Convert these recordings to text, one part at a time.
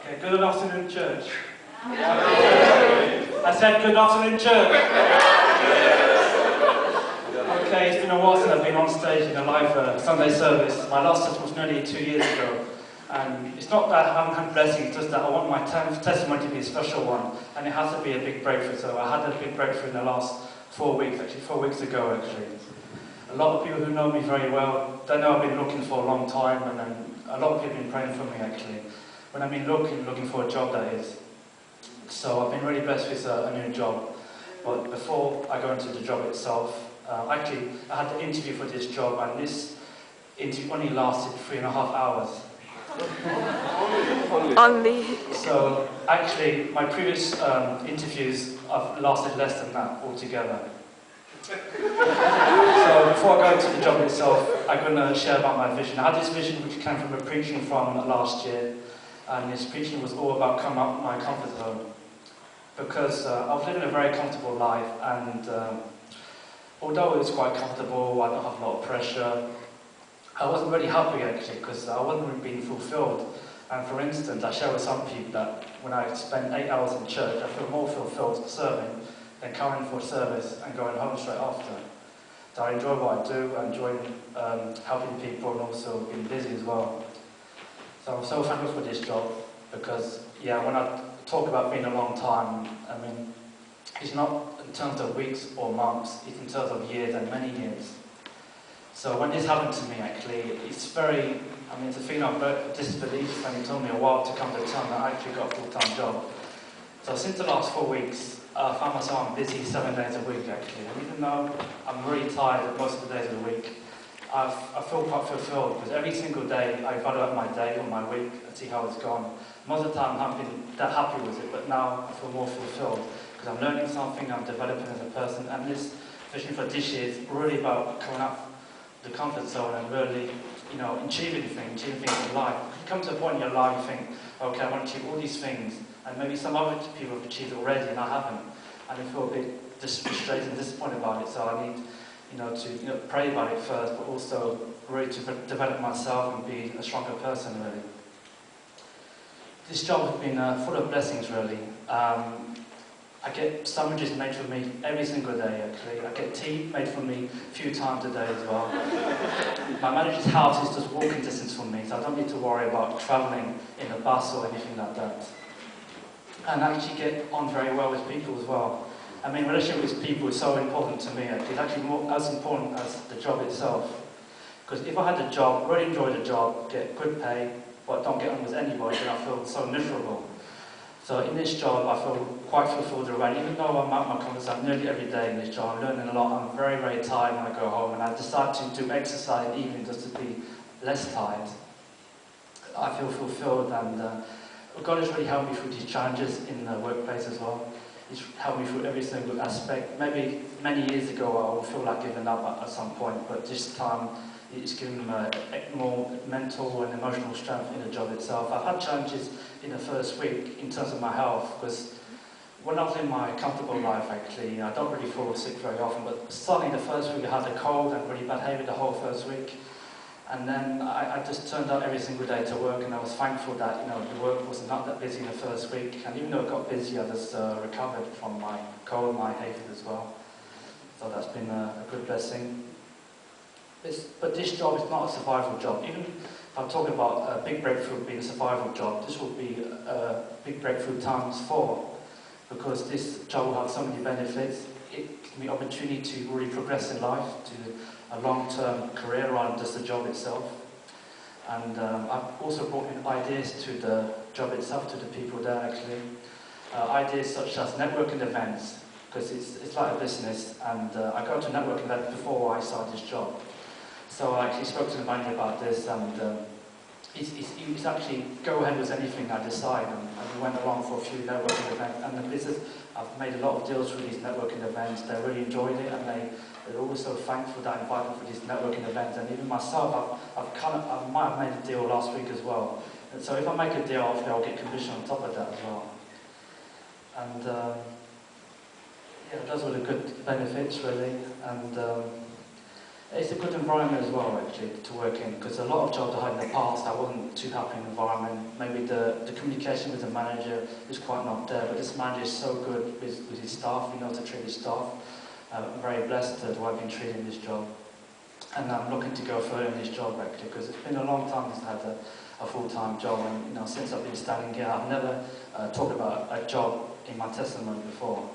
Okay, good afternoon, church. I said good afternoon, church. Okay, it's been a while since I've been on stage in a live Sunday service. My last service was nearly 2 years ago. And it's not that I haven't had blessings, it's just that I want my testimony to be a special one. And it has to be a big breakthrough. So I had a big breakthrough in the last 4 weeks, actually 4 weeks ago, actually. A lot of people who know me very well, they know I've been looking for a long time, and then a lot of people have been praying for me, actually. When I mean looking for a job, that is. So I've been really blessed with a new job. But before I go into the job itself, actually I had the interview for this job, and this interview only lasted 3.5 hours. Only. So actually my previous interviews have lasted less than that altogether. So before I go into the job itself, I'm going to share about my vision. I had this vision which came from a preaching from last year, and this preaching was all about coming out of my comfort zone. Because I was living a very comfortable life, and although it was quite comfortable, I don't have a lot of pressure, I wasn't really happy actually, because I wasn't really being fulfilled. And for instance, I share with some people that when I spend 8 hours in church, I feel more fulfilled serving than coming for service and going home straight after. So I enjoy what I do, I enjoy helping people and also being busy as well. So I'm so thankful for this job, because yeah, when I talk about being a long time, I mean, it's not in terms of weeks or months, it's in terms of years and many years. So when this happened to me actually, it's very, I mean, it's a feeling of disbelief, and it took me a while to come to terms that I actually got a full-time job. So since the last 4 weeks, I found myself busy 7 days a week actually, and even though I'm really tired most of the days of the week, I feel quite fulfilled, because every single day I evaluate my day or my week and see how it's gone. Most of the time I haven't been that happy with it, but now I feel more fulfilled, because I'm learning something, I'm developing as a person, and this vision for this year is really about coming out the comfort zone and really, you know, achieving things in life. You come to a point in your life, you think, okay, I want to achieve all these things, and maybe some other people have achieved it already and I haven't, and I feel a bit frustrated and disappointed about it. So I need, to pray about it first, but also really to develop myself and be a stronger person, really. This job has been full of blessings, really. I get sandwiches made for me every single day, actually. I get tea made for me a few times a day as well. My manager's house is just walking distance from me, so I don't need to worry about travelling in a bus or anything like that. And I actually get on very well with people as well. I mean, relationship with people is so important to me. It's actually more as important as the job itself. Because if I had a job, really enjoy the job, get good pay, but don't get on with anybody, then I feel so miserable. So in this job, I feel quite fulfilled already. Even though I'm at my comfort zone nearly every day in this job, I'm learning a lot. I'm very, very tired when I go home, and I decide to do exercise in the evening just to be less tired. I feel fulfilled, and God has really helped me through these challenges in the workplace as well. He's helped me through every single aspect. Maybe many years ago I would feel like giving up at some point, but this time it's given me more mental and emotional strength in the job itself. I've had challenges in the first week in terms of my health, because when I was in my comfortable life actually, I don't really fall sick very often, but suddenly the first week I had a cold and really bad headache the whole first week. And then I just turned up every single day to work, and I was thankful that the work was not that busy in the first week. And even though it got busy, I just recovered from my cold, my headache as well. So that's been a good blessing. But this job is not a survival job. Even if I'm talking about a big breakthrough being a survival job, this will be a big breakthrough times 4, because this job will have so many benefits. It gives me opportunity to really progress in life, to a long-term career rather than just the job itself. And I've also brought in ideas to the job itself, to the people there actually. Ideas such as networking events, because it's like a business, and I go to networking events before I start this job. So I actually spoke to the manager about this, and it's actually go ahead with anything I decide, and we went along for a few networking events, and the business, I've made a lot of deals through these networking events. They really enjoyed it, and they're always so thankful that I invited them for these networking events. And even myself, I might have made a deal last week as well. And so if I make a deal, hopefully I'll get commission on top of that as well. And yeah, those were the good benefits really. And It's a good environment as well, actually, to work in, because a lot of jobs I had in the past, I wasn't too happy in the environment. Maybe the communication with the manager is quite not there, but this manager is so good with his staff, he knows to treat his staff. I'm very blessed to have been treated in this job. And I'm looking to go further in this job, actually, because it's been a long time since I had a full-time job, and since I've been standing here, I've never talked about a job in my testimony before.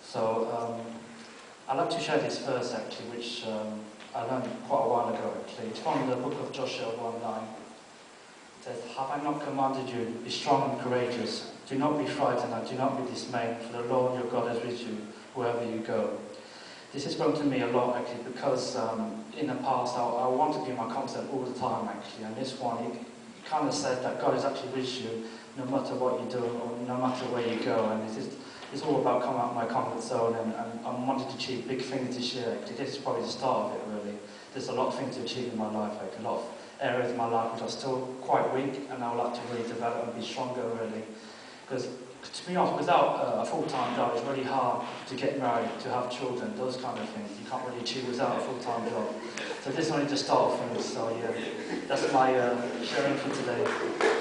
So, I'd like to share this verse actually, which I learned quite a while ago actually. It's from the book of Joshua 1:9. It says, "Have I not commanded you, be strong and courageous? Do not be frightened and do not be dismayed, for the Lord your God is with you wherever you go." This has spoken to me a lot actually, because in the past I wanted to be in my comfort all the time actually, and this one it kind of said that God is actually with you no matter what you do or no matter where you go, and it's all about coming out of my comfort zone, and I'm wanting to achieve big things this year. Actually, this is probably the start of it, really. There's a lot of things to achieve in my life, a lot of areas in my life which are still quite weak, and I would like to really develop and be stronger, really. Because, to be honest, without a full-time job, it's really hard to get married, to have children, those kind of things. You can't really achieve without a full-time job. So this is only the start of things, so yeah, that's my sharing for today.